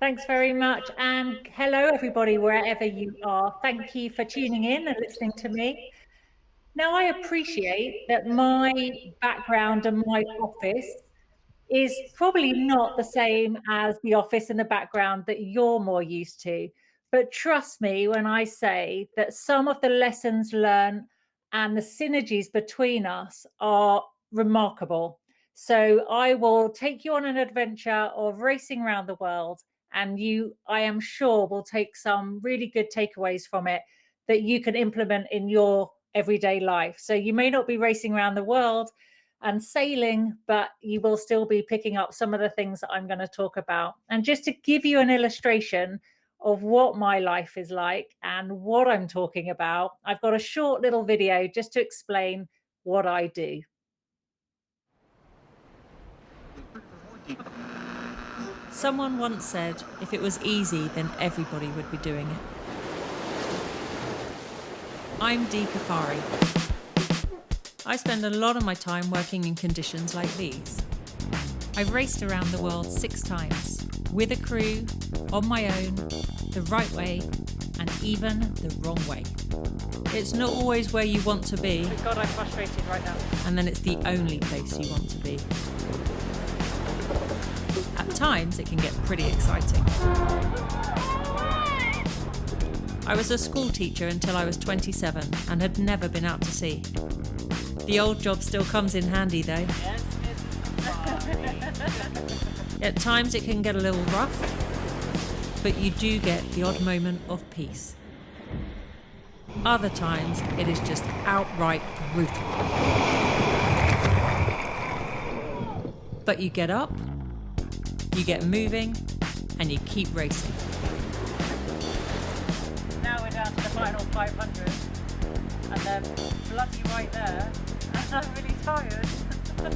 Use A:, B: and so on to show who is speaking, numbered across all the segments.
A: Thanks very much. And hello, everybody, wherever you are. Thank you for tuning in and listening to me. Now, I appreciate that my background and my office is probably not the same as the office and the background that you're more used to. But trust me when I say that some of the lessons learned and the synergies between us are remarkable. So I will take you on an adventure of racing around the world, and you, I am sure, will take some really good takeaways from it that you can implement in your everyday life. So you may not be racing around the world and sailing, but you will still be picking up some of the things that I'm going to talk about. And just to give you an illustration of what my life is like and what I'm talking about, I've got a short little video just to explain what I do.
B: Someone once said, if it was easy, then everybody would be doing it. I'm Dee Caffari. I spend a lot of my time working in conditions like these. I've raced around the world 6 times, with a crew, on my own, the right way, and even the wrong way. It's not always where you want to be.
A: Oh God, I'm frustrated right now.
B: And then it's the only place you want to be. At times, it can get pretty exciting. I was a school teacher until I was 27 and had never been out to sea. The old job still comes in handy though.
A: Yes,
B: At times it can get a little rough, but you do get the odd moment of peace. Other times it is just outright brutal. But you get up, you get moving, and you keep racing.
A: now we're down to the final 500, and they're bloody right there, and I'm really tired.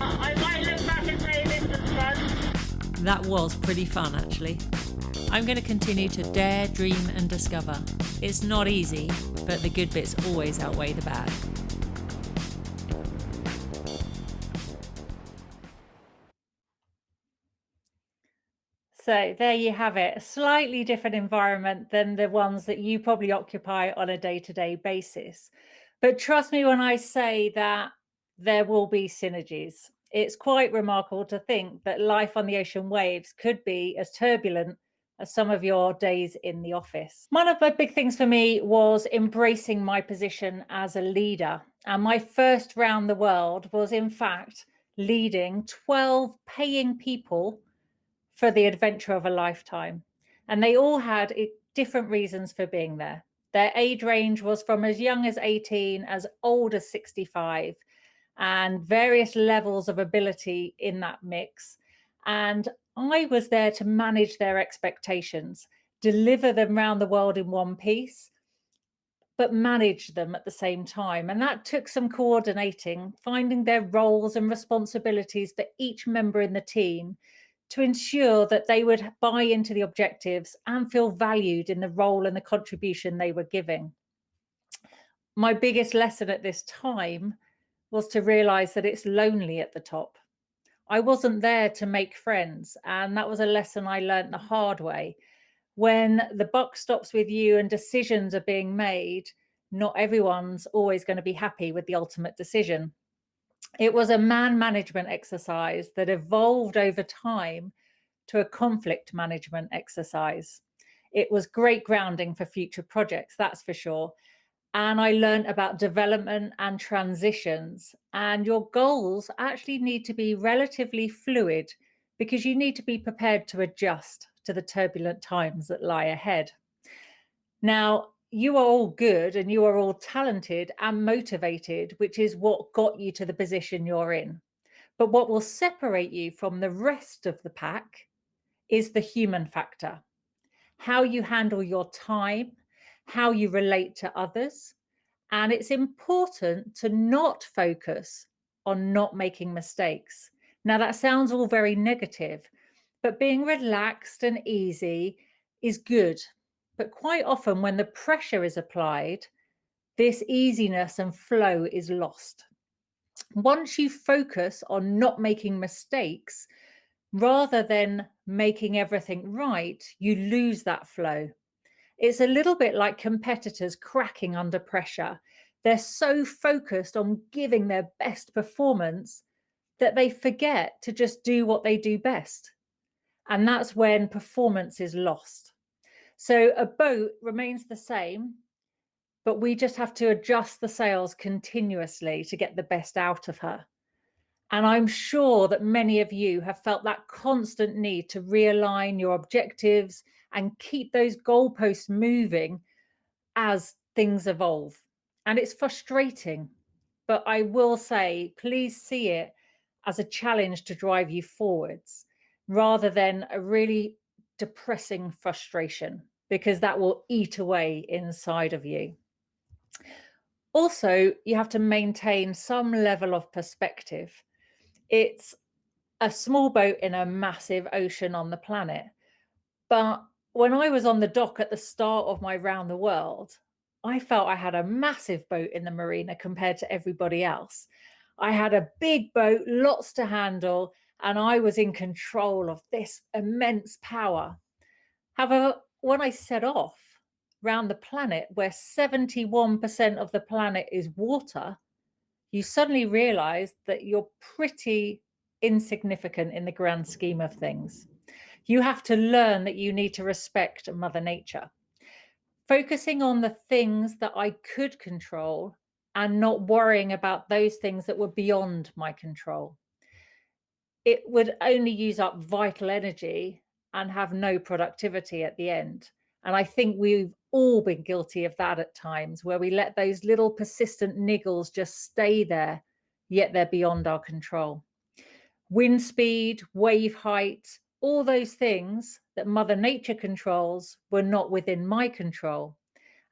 A: I might look back and say this was fun.
B: That was pretty fun, actually. I'm going to continue to dare, dream, and discover. It's not easy, but the good bits always outweigh the bad.
A: So there you have it, a slightly different environment than the ones that you probably occupy on a day-to-day basis. But trust me when I say that there will be synergies. It's quite remarkable to think that life on the ocean waves could be as turbulent as some of your days in the office. One of the big things for me was embracing my position as a leader. And my first round the world was, in fact, leading 12 paying people for the adventure of a lifetime. And they all had different reasons for being there. Their age range was from as young as 18, as old as 65, and various levels of ability in that mix. And I was there to manage their expectations, deliver them around the world in one piece, but manage them at the same time. And that took some coordinating, finding their roles and responsibilities for each member in the team to ensure that they would buy into the objectives and feel valued in the role and the contribution they were giving. My biggest lesson at this time was to realize that it's lonely at the top. I wasn't there to make friends, and that was a lesson I learned the hard way. When the buck stops with you and decisions are being made, not everyone's always going to be happy with the ultimate decision. It was a man management exercise that evolved over time to a conflict management exercise. It was great grounding for future projects, that's for sure. And I learned about development and transitions. And your goals actually need to be relatively fluid because you need to be prepared to adjust to the turbulent times that lie ahead. Now, you are all good and you are all talented and motivated, which is what got you to the position you're in. But what will separate you from the rest of the pack is the human factor. How you handle your time, how you relate to others. And it's important to not focus on not making mistakes. Now, that sounds all very negative, but being relaxed and easy is good. But quite often, when the pressure is applied, this easiness and flow is lost. Once you focus on not making mistakes, rather than making everything right, you lose that flow. It's a little bit like competitors cracking under pressure. They're so focused on giving their best performance that they forget to just do what they do best. And that's when performance is lost. So a boat remains the same, but we just have to adjust the sails continuously to get the best out of her. And I'm sure that many of you have felt that constant need to realign your objectives and keep those goalposts moving as things evolve. And it's frustrating, but I will say, please see it as a challenge to drive you forwards rather than a really depressing frustration, because that will eat away inside of you. Also, you have to maintain some level of perspective. It's a small boat in a massive ocean on the planet. But when I was on the dock at the start of my round the world, I felt I had a massive boat in the marina compared to everybody else. I had a big boat, lots to handle, and I was in control of this immense power. However, when I set off round the planet, where 71% of the planet is water, you suddenly realize that you're pretty insignificant in the grand scheme of things. You have to learn that you need to respect Mother Nature. Focusing on the things that I could control and not worrying about those things that were beyond my control. It would only use up vital energy and have no productivity at the end. And I think we've all been guilty of that at times, where we let those little persistent niggles just stay there, yet they're beyond our control. Wind speed, wave height, all those things that Mother Nature controls were not within my control.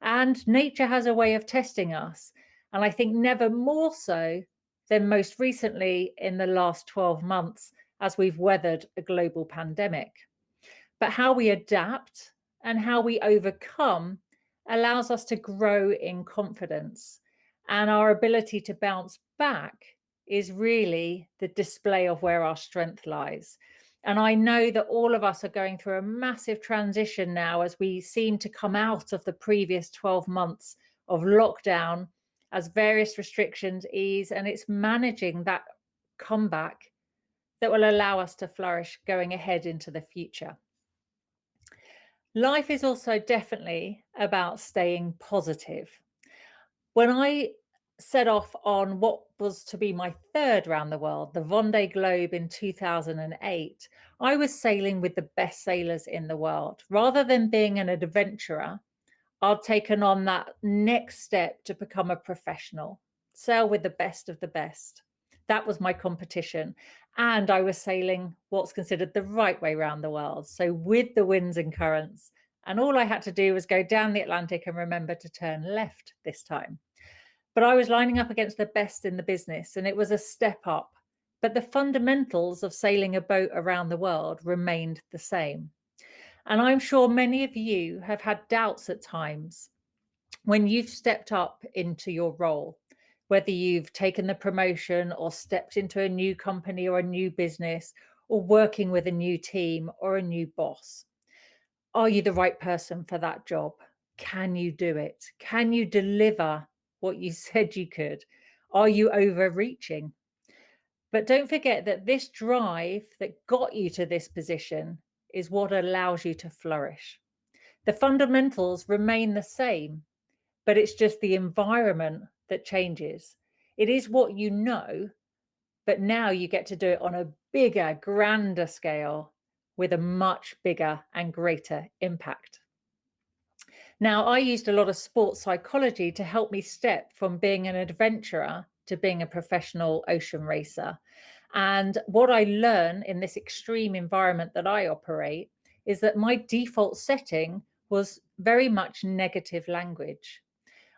A: And nature has a way of testing us. And I think never more so than most recently in the last 12 months as we've weathered a global pandemic. But how we adapt and how we overcome allows us to grow in confidence. And our ability to bounce back is really the display of where our strength lies. And I know that all of us are going through a massive transition now as we seem to come out of the previous 12 months of lockdown as various restrictions ease. And it's managing that comeback that will allow us to flourish going ahead into the future. Life is also definitely about staying positive. When I set off on what was to be my third round the world, the Vendée Globe in 2008, I was sailing with the best sailors in the world. Rather than being an adventurer, I'd taken on that next step to become a professional, sail with the best of the best. That was my competition. And I was sailing what's considered the right way around the world. So with the winds and currents. And all I had to do was go down the Atlantic and remember to turn left this time. But I was lining up against the best in the business, and it was a step up. But the fundamentals of sailing a boat around the world remained the same. And I'm sure many of you have had doubts at times when you've stepped up into your role, whether you've taken the promotion or stepped into a new company or a new business or working with a new team or a new boss. Are you the right person for that job? Can you do it? Can you deliver what you said you could? Are you overreaching? But don't forget that this drive that got you to this position is what allows you to flourish. The fundamentals remain the same, but it's just the environment that changes. It is what you know, but now you get to do it on a bigger, grander scale with a much bigger and greater impact. Now, I used a lot of sports psychology to help me step from being an adventurer to being a professional ocean racer. And what I learn in this extreme environment that I operate is that my default setting was very much negative language.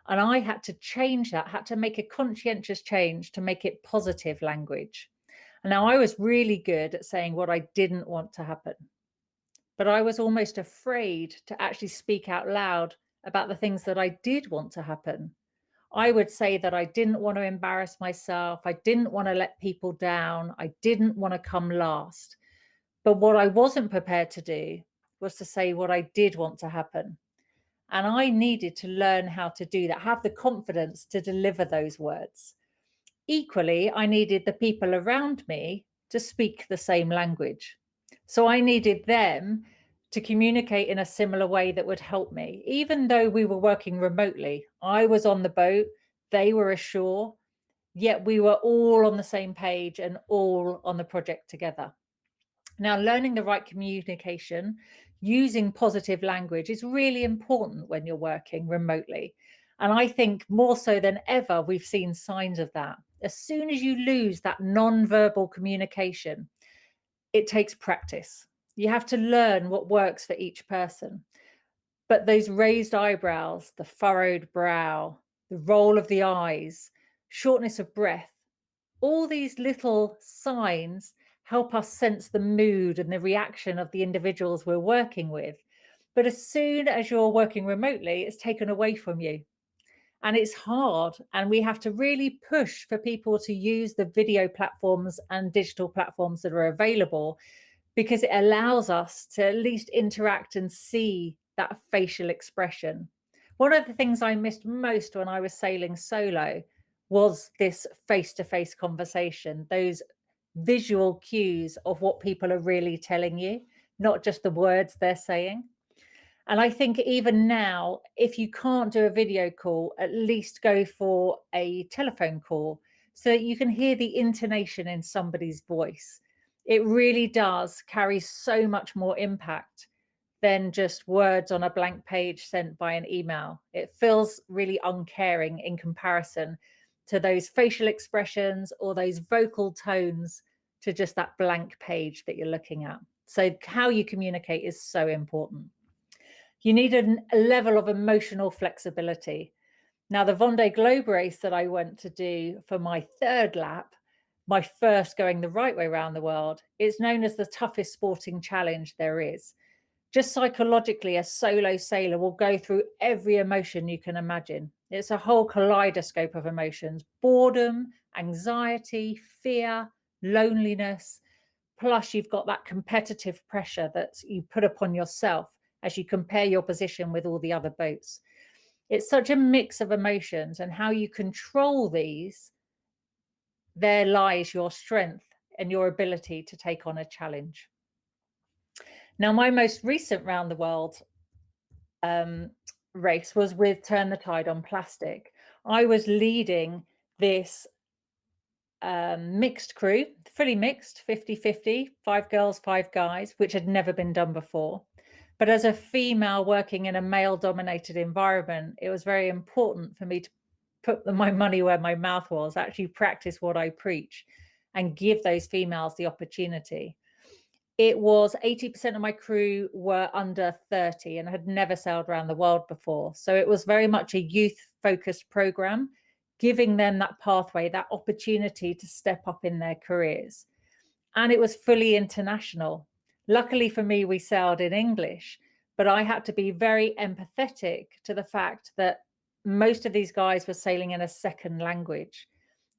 A: And I had to change that, had to make a conscientious change to make it positive language. And now I was really good at saying what I didn't want to happen. But I was almost afraid to actually speak out loud about the things that I did want to happen. I would say that I didn't want to embarrass myself. I didn't want to let people down. I didn't want to come last. But what I wasn't prepared to do was to say what I did want to happen. And I needed to learn how to do that, have the confidence to deliver those words. Equally, I needed the people around me to speak the same language. So I needed them to communicate in a similar way that would help me. Even though we were working remotely, I was on the boat, they were ashore, yet we were all on the same page and all on the project together. Now, learning the right communication, using positive language is really important when you're working remotely. And I think more so than ever, we've seen signs of that. As soon as you lose that non-verbal communication, it takes practice. You have to learn what works for each person. But those raised eyebrows, the furrowed brow, the roll of the eyes, shortness of breath, all these little signs help us sense the mood and the reaction of the individuals we're working with. But as soon as you're working remotely, it's taken away from you. And it's hard. And we have to really push for people to use the video platforms and digital platforms that are available, because it allows us to at least interact and see that facial expression. One of the things I missed most when I was sailing solo was this face to face conversation, those visual cues of what people are really telling you, not just the words they're saying. And I think even now, if you can't do a video call, at least go for a telephone call so that you can hear the intonation in somebody's voice. It really does carry so much more impact than just words on a blank page sent by an email. It feels really uncaring in comparison to those facial expressions or those vocal tones to just that blank page that you're looking at. So, how you communicate is so important. You need a level of emotional flexibility. Now, the Vendée Globe race that I went to do for my third lap, my first going the right way around the world, it's known as the toughest sporting challenge there is. Just psychologically, a solo sailor will go through every emotion you can imagine. It's a whole kaleidoscope of emotions: boredom, anxiety, fear, loneliness. Plus, you've got that competitive pressure that you put upon yourself as you compare your position with all the other boats. It's such a mix of emotions, and how you control these, there lies your strength and your ability to take on a challenge. Now, my most recent round the world um, race was with Turn the Tide on Plastic. I was leading this mixed crew, fully mixed, 50-50, 5 girls, 5 guys, which had never been done before. But as a female working in a male-dominated environment, it was very important for me to put my money where my mouth was, actually practice what I preach and give those females the opportunity. It was 80% of my crew were under 30 and had never sailed around the world before. So it was very much a youth-focused program, giving them that pathway, that opportunity to step up in their careers. And it was fully international. Luckily for me, we sailed in English, but I had to be very empathetic to the fact that most of these guys were sailing in a second language.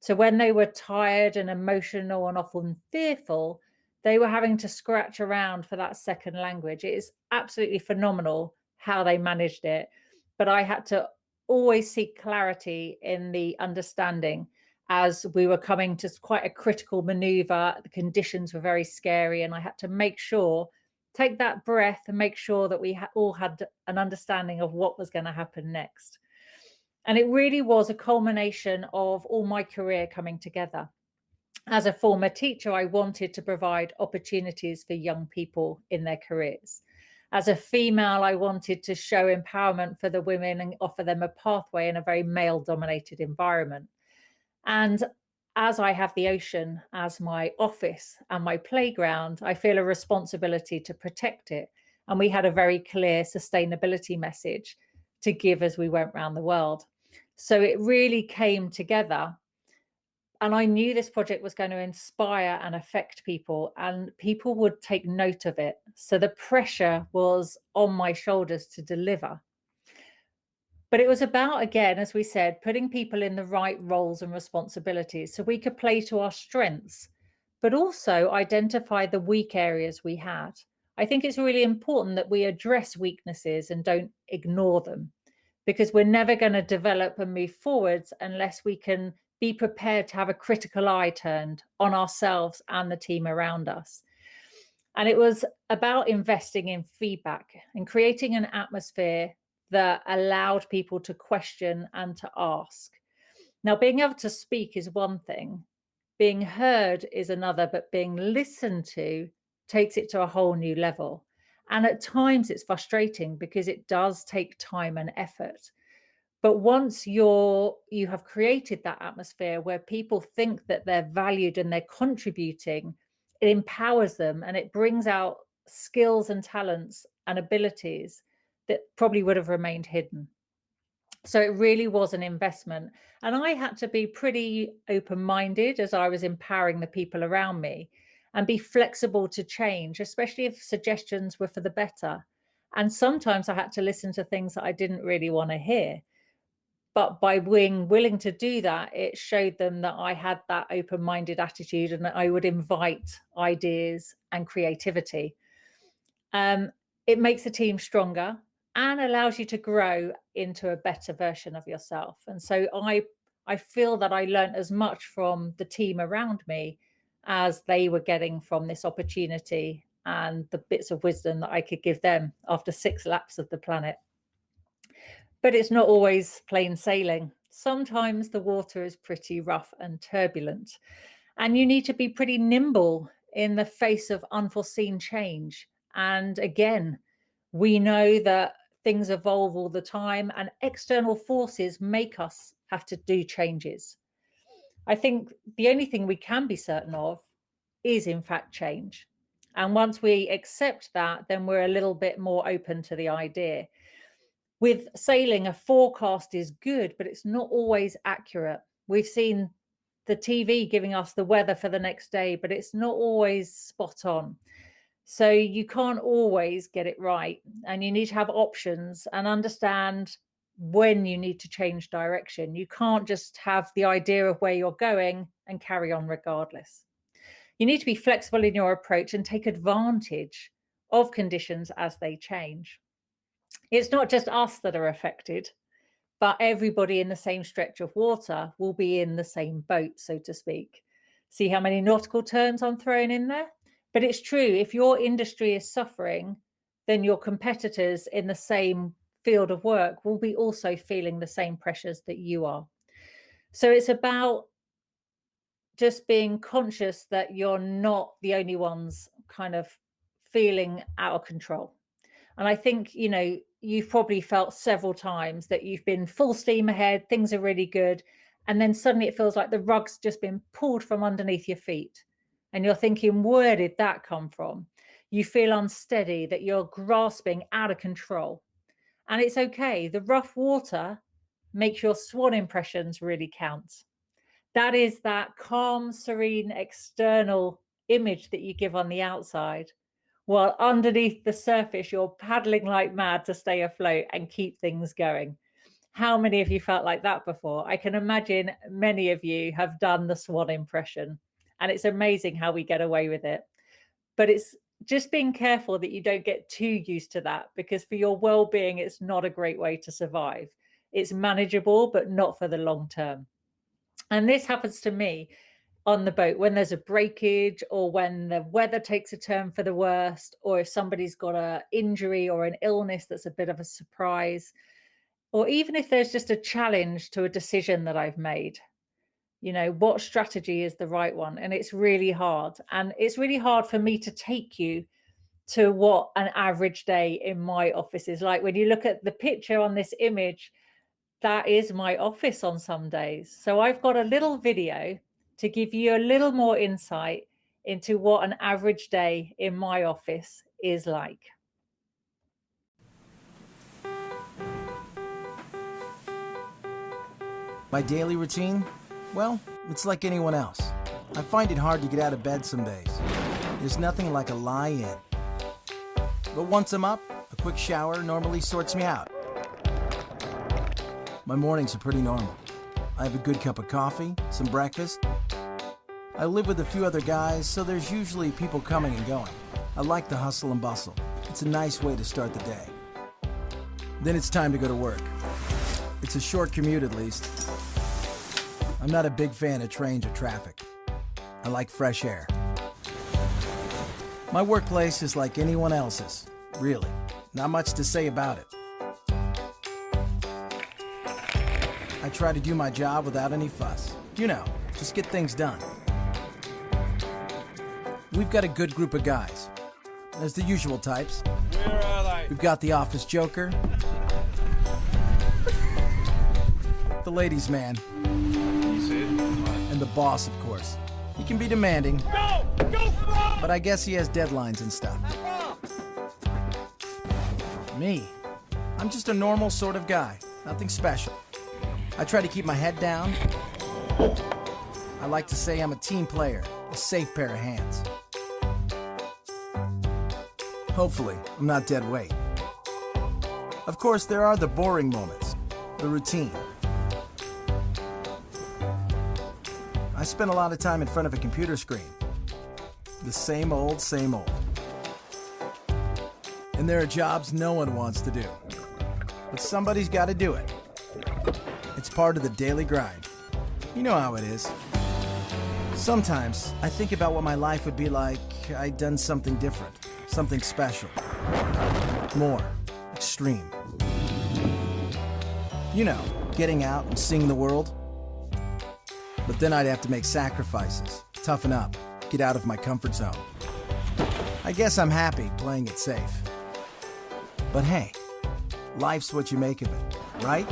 A: So when they were tired and emotional and often fearful, they were having to scratch around for that second language. It is absolutely phenomenal how they managed it. But I had to always seek clarity in the understanding as we were coming to quite a critical maneuver. The conditions were very scary, and I had to make sure, take that breath and make sure that we all had an understanding of what was going to happen next. And it really was a culmination of all my career coming together. As a former teacher, I wanted to provide opportunities for young people in their careers. As a female, I wanted to show empowerment for the women and offer them a pathway in a very male-dominated environment. And as I have the ocean as my office and my playground, I feel a responsibility to protect it. And we had a very clear sustainability message to give as we went around the world. So it really came together. And I knew this project was going to inspire and affect people, and people would take note of it. So the pressure was on my shoulders to deliver. But it was about, again, as we said, putting people in the right roles and responsibilities so we could play to our strengths, but also identify the weak areas we had. I think it's really important that we address weaknesses and don't ignore them, because we're never going to develop and move forwards unless we can be prepared to have a critical eye turned on ourselves and the team around us. And it was about investing in feedback and creating an atmosphere that allowed people to question and to ask. Now, being able to speak is one thing, being heard is another, but being listened to takes it to a whole new level. And at times it's frustrating because it does take time and effort. But once you have created that atmosphere where people think that they're valued and they're contributing, it empowers them and it brings out skills and talents and abilities that probably would have remained hidden. So it really was an investment. And I had to be pretty open-minded as I was empowering the people around me and be flexible to change, especially if suggestions were for the better. And sometimes I had to listen to things that I didn't really want to hear. But by being willing to do that, it showed them that I had that open-minded attitude and that I would invite ideas and creativity. It makes the team stronger and allows you to grow into a better version of yourself. And so I feel that I learned as much from the team around me as they were getting from this opportunity and the bits of wisdom that I could give them after 6 laps of the planet. But it's not always plain sailing. Sometimes the water is pretty rough and turbulent, and you need to be pretty nimble in the face of unforeseen change. And again, we know that things evolve all the time, and external forces make us have to do changes. I think the only thing we can be certain of is, in fact, change. And once we accept that, then we're a little bit more open to the idea. With sailing, a forecast is good, but it's not always accurate. We've seen the TV giving us the weather for the next day, but it's not always spot on. So you can't always get it right, and you need to have options and understand when you need to change direction. You can't just have the idea of where you're going and carry on regardless. You need to be flexible in your approach and take advantage of conditions as they change. It's not just us that are affected, but everybody in the same stretch of water will be in the same boat, so to speak. See how many nautical terms I'm throwing in there? But it's true. If your industry is suffering, then your competitors in the same field of work will be also feeling the same pressures that you are. So it's about just being conscious that you're not the only ones kind of feeling out of control. And I think, you've probably felt several times that you've been full steam ahead, things are really good. And then suddenly it feels like the rug's just been pulled from underneath your feet. And you're thinking, where did that come from? You feel unsteady, that you're grasping out of control. And it's okay. The rough water makes your swan impressions really count. That is that calm, serene external image that you give on the outside, while underneath the surface, you're paddling like mad to stay afloat and keep things going. How many of you felt like that before? I can imagine many of you have done the swan impression, and it's amazing how we get away with it. But it's just being careful that you don't get too used to that, because for your well-being, it's not a great way to survive. It's manageable, but not for the long term. And this happens to me on the boat when there's a breakage, or when the weather takes a turn for the worst, or if somebody's got an injury or an illness that's a bit of a surprise, or even if there's just a challenge to a decision that I've made. What strategy is the right one? And it's really hard. And it's really hard for me to take you to what an average day in my office is like. When you look at the picture on this image, that is my office on some days. So I've got a little video to give you a little more insight into what an average day in my office is like.
C: My daily routine? Well, it's like anyone else. I find it hard to get out of bed some days. There's nothing like a lie-in. But once I'm up, a quick shower normally sorts me out. My mornings are pretty normal. I have a good cup of coffee, some breakfast, I live with a few other guys, so there's usually people coming and going. I like the hustle and bustle. It's a nice way to start the day. Then it's time to go to work. It's a short commute at least. I'm not a big fan of trains or traffic. I like fresh air. My workplace is like anyone else's, really. Not much to say about it. I try to do my job without any fuss. You know, just get things done. We've got a good group of guys. There's the usual types.
D: Where are they?
C: We've got the office joker, the ladies' man, and the boss, of course. He can be demanding, but I guess he has deadlines and stuff. Me, I'm just a normal sort of guy, nothing special. I try to keep my head down. I like to say I'm a team player, a safe pair of hands. Hopefully, I'm not dead weight. Of course, there are the boring moments, the routine. I spend a lot of time in front of a computer screen. The same old, same old. And there are jobs no one wants to do. But somebody's got to do it. It's part of the daily grind. You know how it is. Sometimes I think about what my life would be like I'd done something different, something special, more extreme. You know, getting out and seeing the world. But then I'd have to make sacrifices, toughen up, get out of my comfort zone. I guess I'm happy playing it safe. But hey, life's what you make of it, right?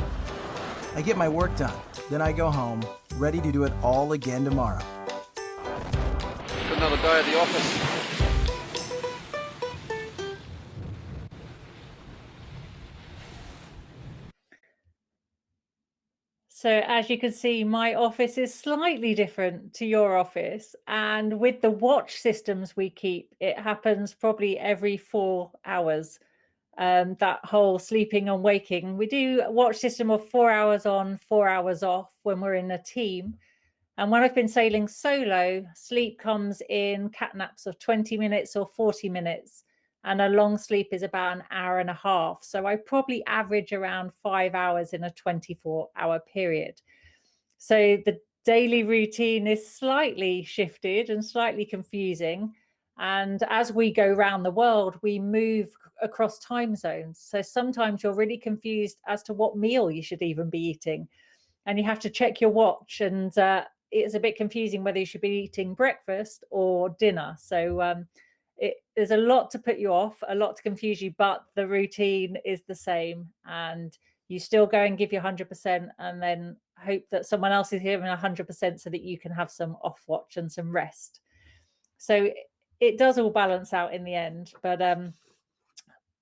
C: I get my work done, then I go home, ready to do it all again tomorrow.
D: Another day at the office.
A: So as you can see, my office is slightly different to your office. And with the watch systems we keep, it happens probably every 4 hours. That whole sleeping and waking. We do a watch system of 4 hours on, 4 hours off when we're in a team. And when I've been sailing solo, sleep comes in cat naps of 20 minutes or 40 minutes. And a long sleep is about an hour and a half. So I probably average around 5 hours in a 24-hour period. So the daily routine is slightly shifted and slightly confusing. And as we go around the world, we move across time zones. So sometimes you're really confused as to what meal you should even be eating. And you have to check your watch, and it's a bit confusing whether you should be eating breakfast or dinner. So there's a lot to put you off, a lot to confuse you, but the routine is the same. And you still go and give your 100% and then hope that someone else is giving 100% so that you can have some off watch and some rest. So it does all balance out in the end, but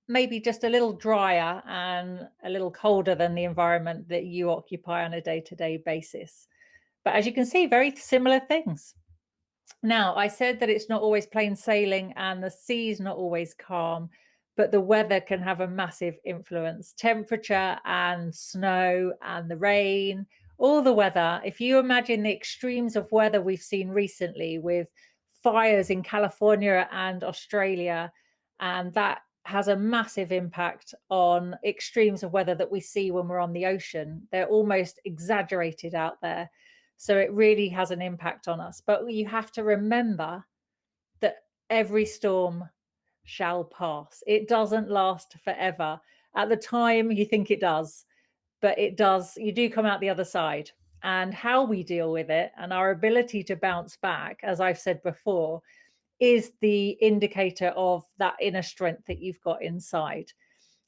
A: maybe just a little drier and a little colder than the environment that you occupy on a day-to-day basis. But as you can see, very similar things. Now, I said that it's not always plain sailing and the sea's not always calm, but the weather can have a massive influence. Temperature and snow and the rain, all the weather. If you imagine the extremes of weather we've seen recently with fires in California and Australia, and that has a massive impact on extremes of weather that we see when we're on the ocean. They're almost exaggerated out there. So it really has an impact on us. But you have to remember that every storm shall pass. It doesn't last forever. At the time, you think it does, but it does. You do come out the other side. And how we deal with it and our ability to bounce back, as I've said before, is the indicator of that inner strength that you've got inside.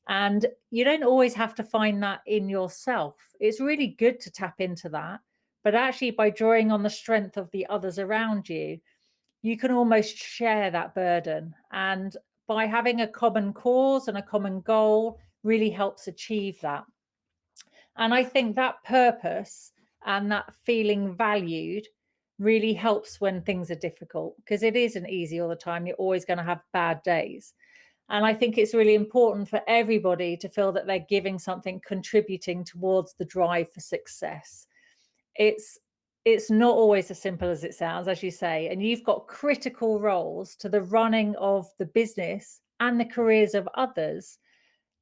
A: And you don't always have to find that in yourself. It's really good to tap into that. But actually, by drawing on the strength of the others around you, you can almost share that burden. And by having a common cause and a common goal really helps achieve that. And I think that purpose and that feeling valued really helps when things are difficult, because it isn't easy all the time. You're always going to have bad days. And I think it's really important for everybody to feel that they're giving something, contributing towards the drive for success. It's it's not always as simple as it sounds, as you say, and you've got critical roles to the running of the business and the careers of others.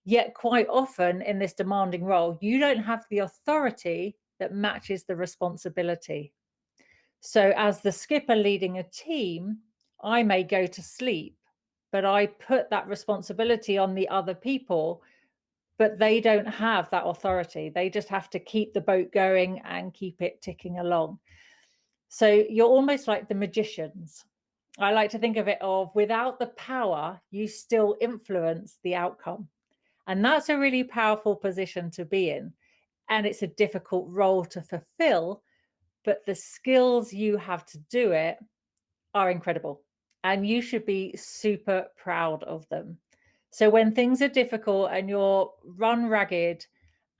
A: Yet, quite often in this demanding role, you don't have the authority that matches the responsibility. So, as the skipper leading a team, I may go to sleep, but I put that responsibility on the other people, but they don't have that authority. They just have to keep the boat going and keep it ticking along. So, you're almost like the magicians. I like to think of it of without the power, you still influence the outcome. And that's a really powerful position to be in. And it's a difficult role to fulfill, but the skills you have to do it are incredible. And you should be super proud of them. So when things are difficult and you're run ragged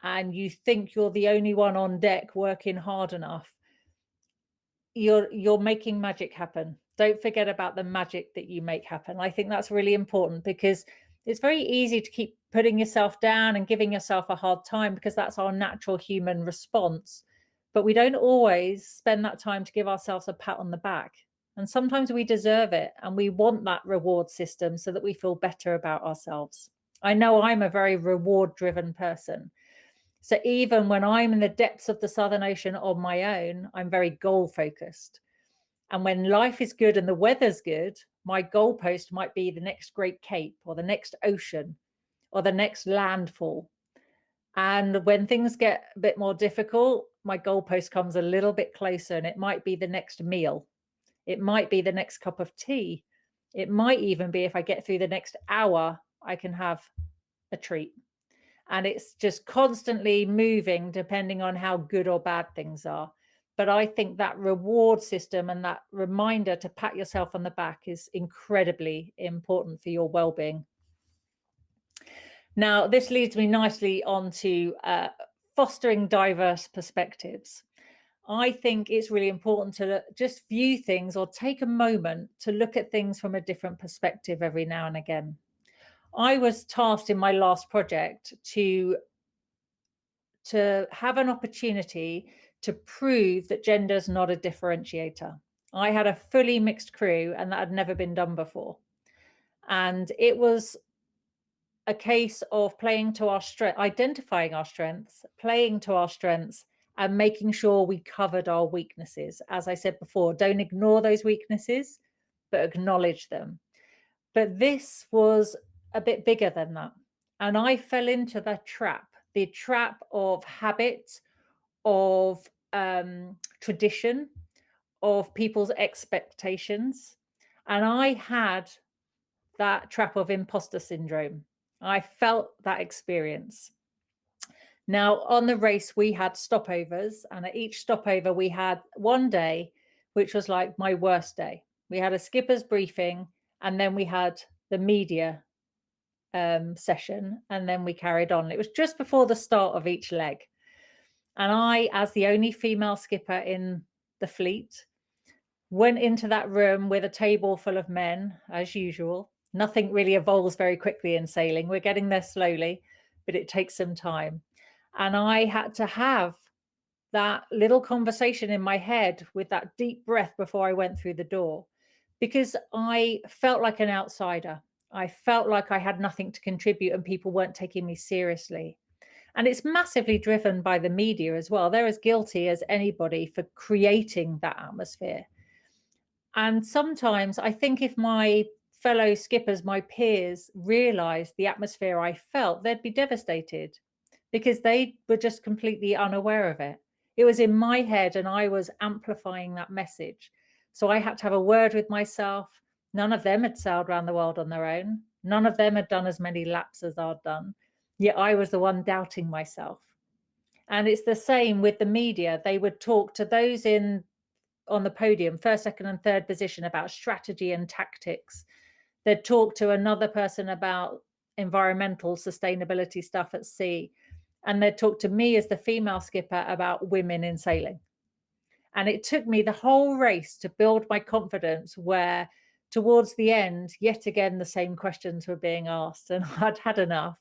A: and you think you're the only one on deck working hard enough, you're making magic happen. Don't forget about the magic that you make happen. I think that's really important because it's very easy to keep putting yourself down and giving yourself a hard time because that's our natural human response. But we don't always spend that time to give ourselves a pat on the back. And sometimes we deserve it and we want that reward system so that we feel better about ourselves. I know I'm a very reward driven person. So even when I'm in the depths of the Southern Ocean on my own, I'm very goal focused. And when life is good and the weather's good, my goalpost might be the next Great Cape or the next ocean or the next landfall. And when things get a bit more difficult, my goalpost comes a little bit closer and it might be the next meal. It might be the next cup of tea. It might even be if I get through the next hour, I can have a treat. And it's just constantly moving depending on how good or bad things are. But I think that reward system and that reminder to pat yourself on the back is incredibly important for your well-being. Now, this leads me nicely on to fostering diverse perspectives. I think it's really important to just view things or take a moment to look at things from a different perspective every now and again. I was tasked in my last project to have an opportunity to prove that gender is not a differentiator. I had a fully mixed crew, and that had never been done before. And it was a case of playing to our strength, identifying our strengths, playing to our strengths, and making sure we covered our weaknesses. As I said before, don't ignore those weaknesses, but acknowledge them. But this was a bit bigger than that. And I fell into the trap of habit, of tradition, of people's expectations. And I had that trap of imposter syndrome. I felt that experience. Now, on the race, we had stopovers, and at each stopover, we had one day, which was like my worst day. We had a skipper's briefing, and then we had the media session, and then we carried on. It was just before the start of each leg. And I, as the only female skipper in the fleet, went into that room with a table full of men, as usual. Nothing really evolves very quickly in sailing. We're getting there slowly, but it takes some time. And I had to have that little conversation in my head with that deep breath before I went through the door, because I felt like an outsider. I felt like I had nothing to contribute and people weren't taking me seriously. And it's massively driven by the media as well. They're as guilty as anybody for creating that atmosphere. And sometimes I think if my fellow skippers, my peers, realized the atmosphere I felt, they'd be devastated because they were just completely unaware of it. It was in my head and I was amplifying that message. So I had to have a word with myself. None of them had sailed around the world on their own. None of them had done as many laps as I'd done. Yet I was the one doubting myself. And it's the same with the media. They would talk to those on the podium, first, second, and third position, about strategy and tactics. They'd talk to another person about environmental sustainability stuff at sea. And they'd talk to me as the female skipper about women in sailing. And it took me the whole race to build my confidence, where towards the end, yet again, the same questions were being asked and I'd had enough.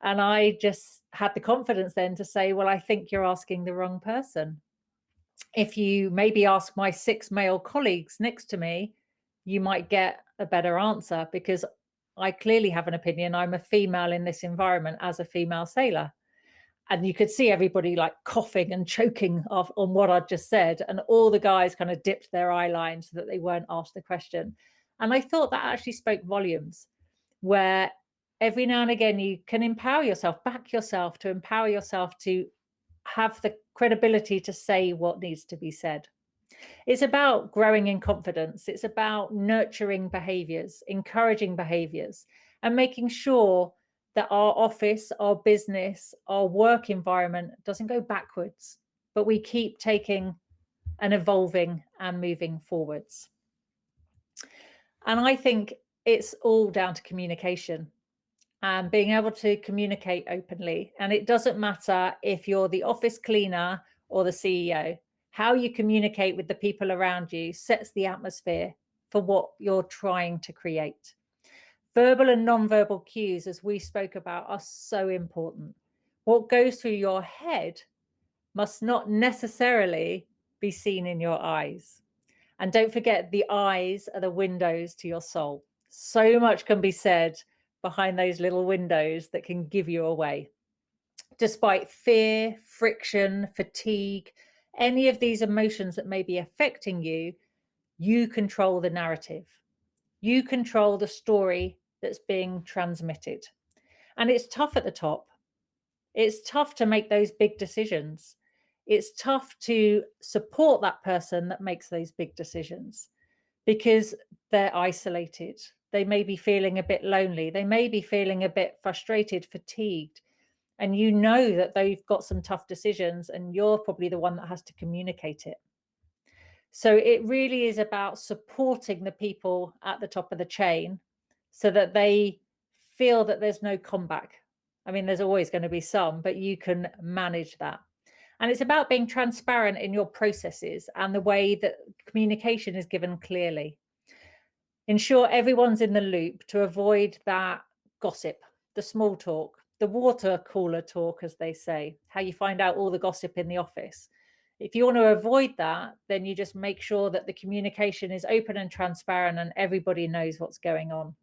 A: And I just had the confidence then to say, well, I think you're asking the wrong person. If you maybe ask my 6 male colleagues next to me, you might get a better answer because I clearly have an opinion. I'm a female in this environment as a female sailor. And you could see everybody like coughing and choking off on what I'd just said. And all the guys kind of dipped their eye line so that they weren't asked the question. And I thought that actually spoke volumes, where every now and again you can empower yourself, back yourself to empower yourself to have the credibility to say what needs to be said. It's about growing in confidence. It's about nurturing behaviors, encouraging behaviors, and making sure that our office, our business, our work environment doesn't go backwards, but we keep taking and evolving and moving forwards. And I think it's all down to communication and being able to communicate openly. And it doesn't matter if you're the office cleaner or the CEO, how you communicate with the people around you sets the atmosphere for what you're trying to create. Verbal and non-verbal cues, as we spoke about, are so important. What goes through your head must not necessarily be seen in your eyes. And don't forget, the eyes are the windows to your soul. So much can be said behind those little windows that can give you away. Despite fear, friction, fatigue, any of these emotions that may be affecting you, you control the narrative. You control the story that's being transmitted. And it's tough at the top. It's tough to make those big decisions. It's tough to support that person that makes those big decisions because they're isolated. They may be feeling a bit lonely. They may be feeling a bit frustrated, fatigued. And you know that they've got some tough decisions and you're probably the one that has to communicate it. So it really is about supporting the people at the top of the chain so that they feel that there's no comeback. I mean, there's always going to be some, but you can manage that. And it's about being transparent in your processes and the way that communication is given clearly. Ensure everyone's in the loop to avoid that gossip, the small talk, the water cooler talk, as they say, how you find out all the gossip in the office. If you want to avoid that, then you just make sure that the communication is open and transparent and everybody knows what's going on.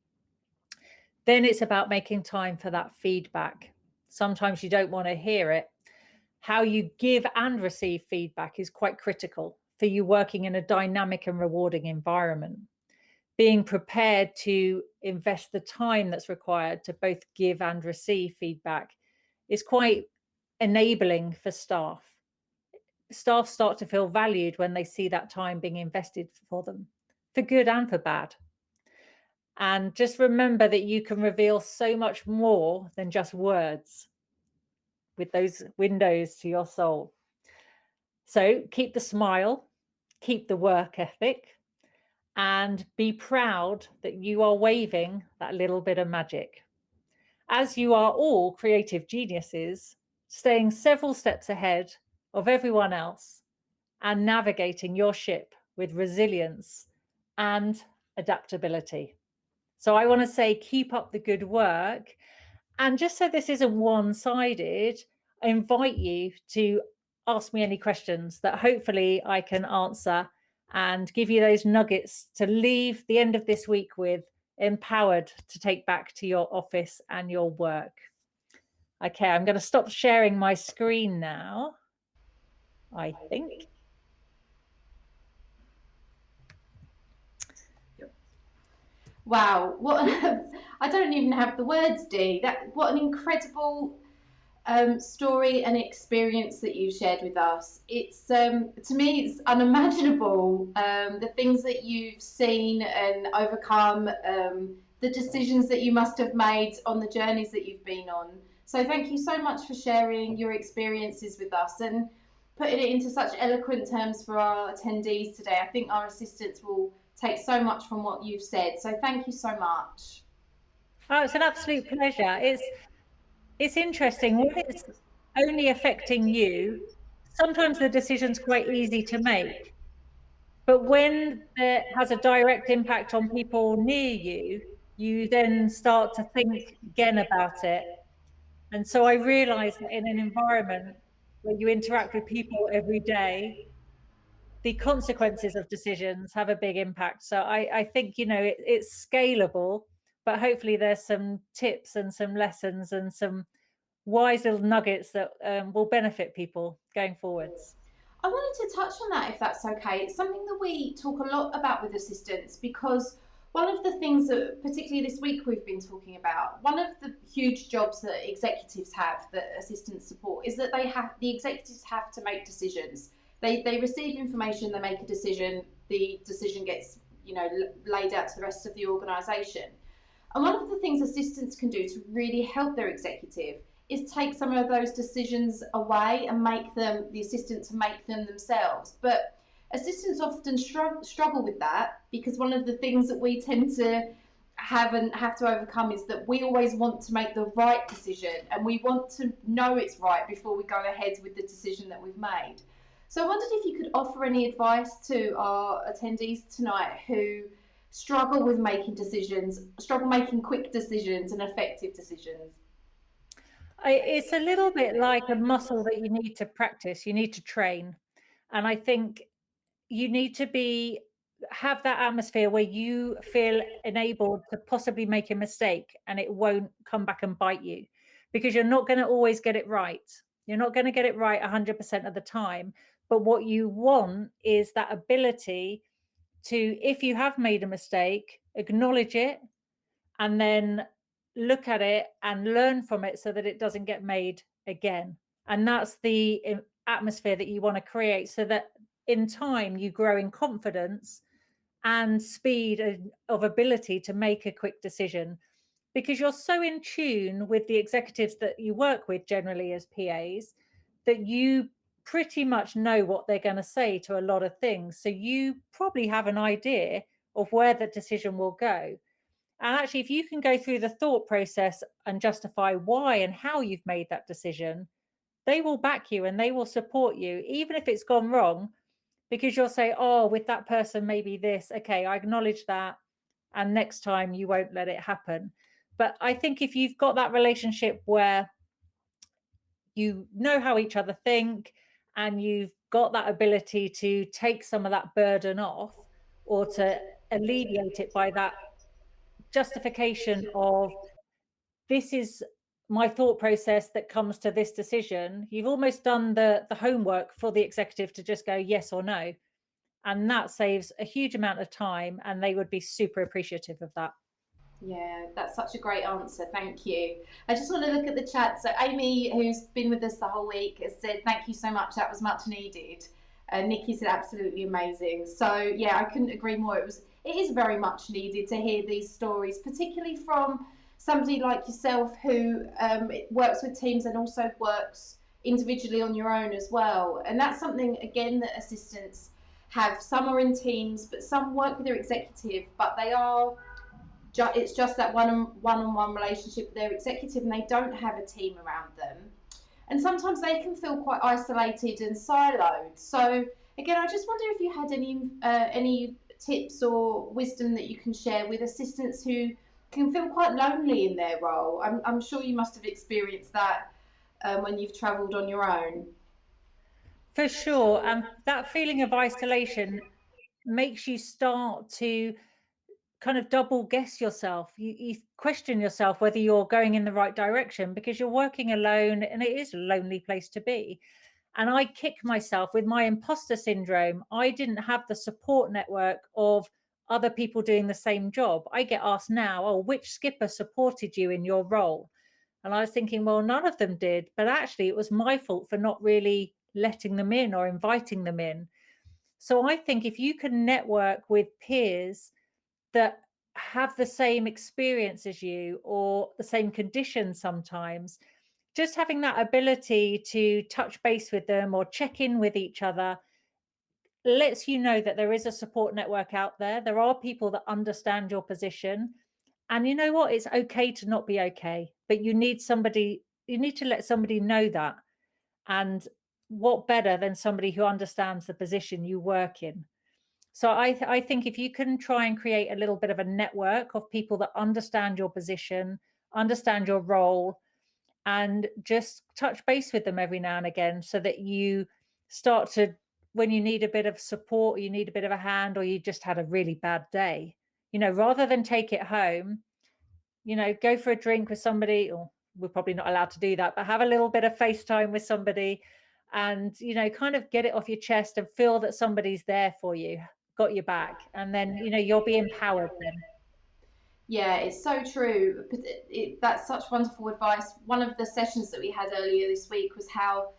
A: Then it's about making time for that feedback. Sometimes you don't want to hear it. How you give and receive feedback is quite critical for you working in a dynamic and rewarding environment. Being prepared to invest the time that's required to both give and receive feedback is quite enabling for staff. Staff start to feel valued when they see that time being invested for them, for good and for bad. And just remember that you can reveal so much more than just words with those windows to your soul. So keep the smile, keep the work ethic, and be proud that you are waving that little bit of magic. As you are all creative geniuses, staying several steps ahead of everyone else and navigating your ship with resilience and adaptability. So I want to say, keep up the good work. And just so this isn't one-sided, I invite you to ask me any questions that hopefully I can answer and give you those nuggets to leave the end of this week with, empowered to take back to your office and your work. Okay, I'm going to stop sharing my screen now, I think.
E: Wow, what I don't even have the words, Dee. What an incredible story and experience that you've shared with us. It's to me, it's unimaginable. The things that you've seen and overcome, the decisions that you must have made on the journeys that you've been on. So thank you so much for sharing your experiences with us and putting it into such eloquent terms for our attendees today. I think our assistants will take so much from what you've said. So thank you so much.
A: Oh, it's an absolute pleasure. It's interesting. When it's only affecting you, sometimes the decision's quite easy to make. But when it has a direct impact on people near you, you then start to think again about it. And so I realized that in an environment where you interact with people every day, the consequences of decisions have a big impact. So I think, it's scalable, but hopefully there's some tips and some lessons and some wise little nuggets that will benefit people going forwards.
E: I wanted to touch on that if that's okay. It's something that we talk a lot about with assistants because one of the things that, particularly this week, we've been talking about, one of the huge jobs that executives have that assistants support is that the executives have to make decisions. They receive information, they make a decision, the decision gets laid out to the rest of the organisation. And one of the things assistants can do to really help their executive is take some of those decisions away and make them, the assistant to make them themselves. But assistants often struggle with that because one of the things that we tend to have and have to overcome is that we always want to make the right decision and we want to know it's right before we go ahead with the decision that we've made. So I wondered if you could offer any advice to our attendees tonight who struggle with making decisions, struggle making quick decisions and effective decisions.
A: It's a little bit like a muscle that you need to practice, you need to train. And I think you need to have that atmosphere where you feel enabled to possibly make a mistake and it won't come back and bite you, because you're not going to always get it right. You're not going to get it right 100% of the time. But what you want is that ability to, if you have made a mistake, acknowledge it and then look at it and learn from it so that it doesn't get made again. And that's the atmosphere that you want to create so that in time you grow in confidence and speed of ability to make a quick decision, because you're so in tune with the executives that you work with generally as PAs that you pretty much know what they're going to say to a lot of things. So you probably have an idea of where the decision will go. And actually, if you can go through the thought process and justify why and how you've made that decision, they will back you and they will support you, even if it's gone wrong, because you'll say, oh, with that person, maybe this. Okay, I acknowledge that. And next time you won't let it happen. But I think if you've got that relationship where you know how each other think and you've got that ability to take some of that burden off or to alleviate it by that justification of, this is my thought process that comes to this decision, you've almost done the homework for the executive to just go yes or no. And that saves a huge amount of time and they would be super appreciative of that.
E: Yeah, that's such a great answer. Thank you. I just want to look at the chat. So Amy, who's been with us the whole week, has said, thank you so much. That was much needed. Nikki said, absolutely amazing. So yeah, I couldn't agree more. It is very much needed to hear these stories, particularly from somebody like yourself who works with teams and also works individually on your own as well. And that's something, again, that assistants have. Some are in teams, but some work with their executive, but it's just that one-on-one relationship with their executive and they don't have a team around them. And sometimes they can feel quite isolated and siloed. So again, I just wonder if you had any tips or wisdom that you can share with assistants who can feel quite lonely in their role. I'm sure you must have experienced that when you've travelled on your own.
A: For sure. And that feeling of isolation makes you start to kind of double guess yourself. You question yourself whether you're going in the right direction because you're working alone and it is a lonely place to be. And I kick myself with my imposter syndrome. I didn't have the support network of other people doing the same job. I get asked now, oh, which skipper supported you in your role? And I was thinking, well, none of them did. But actually, it was my fault for not really letting them in or inviting them in. So I think if you can network with peers that have the same experience as you or the same conditions sometimes, just having that ability to touch base with them or check in with each other lets you know that there is a support network out there. There are people that understand your position. And you know what? It's okay to not be okay, but you need to let somebody know that. And what better than somebody who understands the position you work in? So I think if you can try and create a little bit of a network of people that understand your position, understand your role, and just touch base with them every now and again so that you start to when you need a bit of support, you need a bit of a hand, or you just had a really bad day, rather than take it home, go for a drink with somebody, or we're probably not allowed to do that, but have a little bit of FaceTime with somebody and, kind of get it off your chest and feel that somebody's there for you, got your back. And then, you'll be empowered then.
E: Yeah, it's so true. That's such wonderful advice. One of the sessions that we had earlier this week was how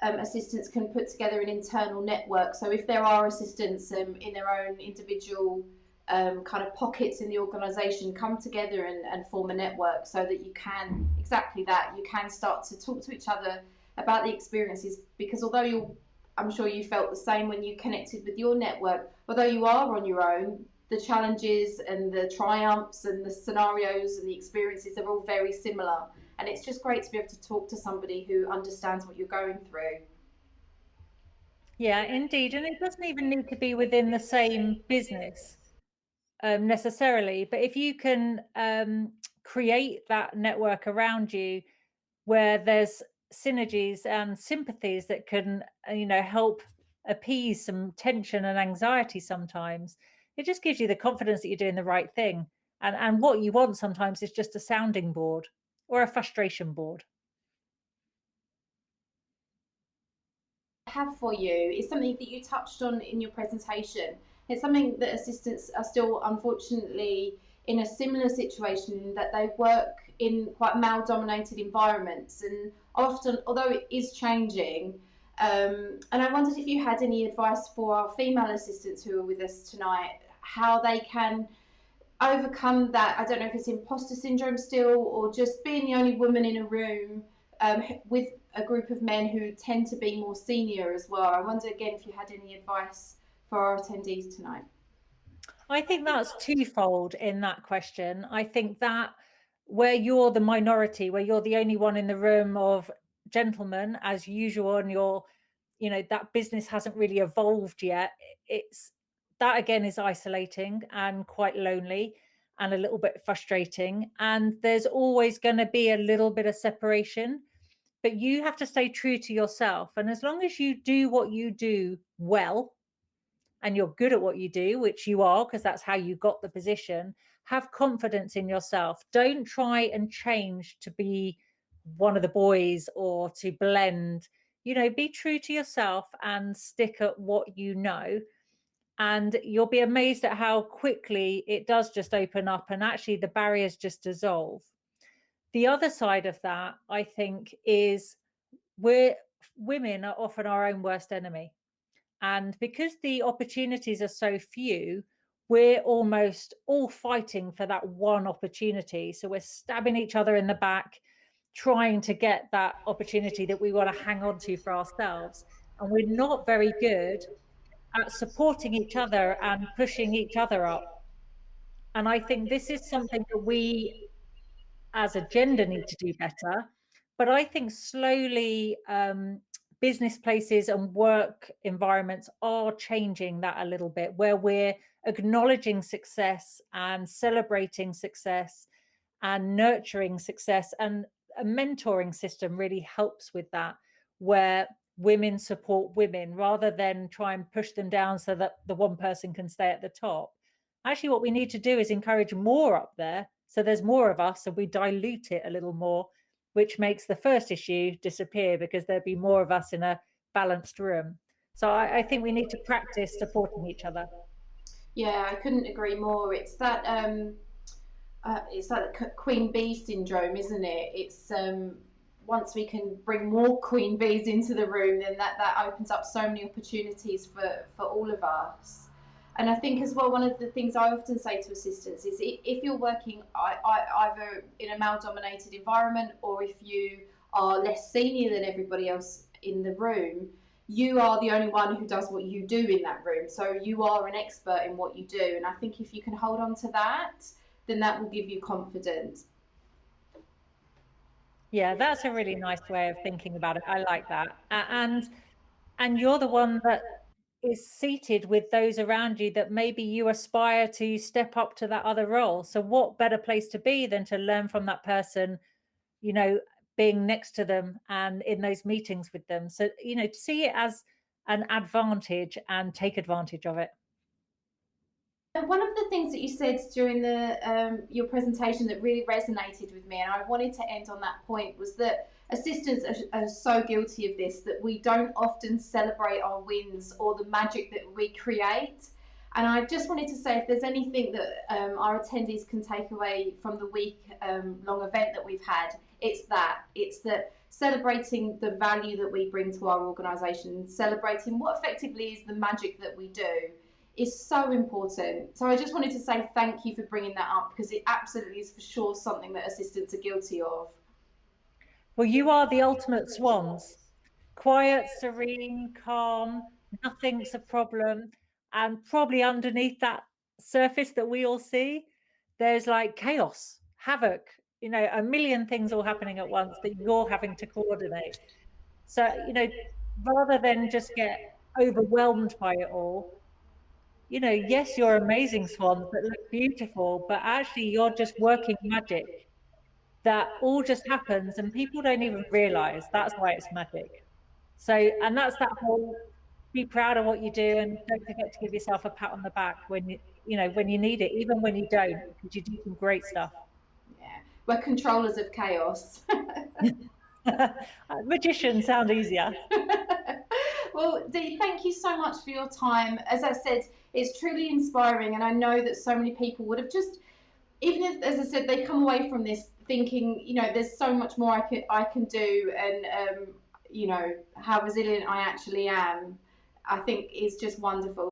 E: assistants can put together an internal network. So if there are assistants in their own individual kind of pockets in the organisation, come together and form a network so that you can, exactly that, you can start to talk to each other about the experiences. Because I'm sure you felt the same when you connected with your network, although you are on your own, the challenges and the triumphs and the scenarios and the experiences are all very similar. And it's just great to be able to talk to somebody who understands what you're going through.
A: Yeah, indeed. And it doesn't even need to be within the same business necessarily. But if you can create that network around you where there's synergies and sympathies that can, help appease some tension and anxiety sometimes, it just gives you the confidence that you're doing the right thing. And what you want sometimes is just a sounding board or a frustration board.
E: Have for you is something that you touched on in your presentation. It's something that assistants are still, unfortunately, in a similar situation, that they work in quite male-dominated environments, and often, although it is changing, and I wondered if you had any advice for our female assistants who are with us tonight, how they can overcome that. I don't know if it's imposter syndrome still, or just being the only woman in a room with a group of men who tend to be more senior as well. I wonder again if you had any advice for our attendees tonight.
A: I think that's twofold in that question. I think that where you're the minority, where you're the only one in the room of gentlemen as usual, and that business hasn't really evolved yet, it's that again is isolating and quite lonely and a little bit frustrating. And there's always going to be a little bit of separation, but you have to stay true to yourself. And as long as you do what you do well, and you're good at what you do, which you are, because that's how you got the position, have confidence in yourself. Don't try and change to be one of the boys or to blend. Be true to yourself and stick at what you know. And you'll be amazed at how quickly it does just open up and actually the barriers just dissolve. The other side of that, I think, is women are often our own worst enemy. And because the opportunities are so few, we're almost all fighting for that one opportunity. So we're stabbing each other in the back, trying to get that opportunity that we want to hang on to for ourselves. And we're not very good at supporting each other and pushing each other up. And I think this is something that we as a gender need to do better. But I think slowly business places and work environments are changing that a little bit, where we're acknowledging success and celebrating success and nurturing success. And a mentoring system really helps with that, where women support women rather than try and push them down so that the one person can stay at the top. Actually, what we need to do is encourage more up there, so there's more of us and we dilute it a little more, which makes the first issue disappear because there'd be more of us in a balanced room. So I think we need to practice supporting each other.
E: Yeah, I couldn't agree more. It's like the queen bee syndrome, isn't it? It's once we can bring more queen bees into the room, then that opens up so many opportunities for all of us. And I think as well, one of the things I often say to assistants is if you're working either in a male-dominated environment, or if you are less senior than everybody else in the room, you are the only one who does what you do in that room. So you are an expert in what you do. And I think if you can hold on to that, then that will give you confidence.
A: Yeah, that's a really nice way of thinking about it. I like that. And you're the one that is seated with those around you that maybe you aspire to step up to that other role. So what better place to be than to learn from that person, being next to them and in those meetings with them. So, to see it as an advantage and take advantage of it.
E: One of the things that you said during your presentation that really resonated with me, and I wanted to end on that point, was that assistants are so guilty of this, that we don't often celebrate our wins or the magic that we create. And I just wanted to say, if there's anything that our attendees can take away from the week-long event that we've had, it's that celebrating the value that we bring to our organisation, celebrating what effectively is the magic that we do, is so important. So I just wanted to say thank you for bringing that up, because it absolutely is for sure something that assistants are guilty of.
A: Well, you are the ultimate swans. Quiet, serene, calm, nothing's a problem. And probably underneath that surface that we all see, there's like chaos, havoc, a million things all happening at once that you're having to coordinate. So, rather than just get overwhelmed by it all, yes, you're amazing swans that look beautiful, but actually you're just working magic that all just happens and people don't even realize that's why it's magic. So, and that's that whole be proud of what you do and don't forget to give yourself a pat on the back when when you need it, even when you don't, because you do some great stuff.
E: Yeah, we're controllers of chaos.
A: Magician sound easier.
E: Well, Dee, thank you so much for your time. As I said, it's truly inspiring, and I know that so many people would have just, even if, as I said, they come away from this thinking, there's so much more I can do, and how resilient I actually am, I think is just wonderful.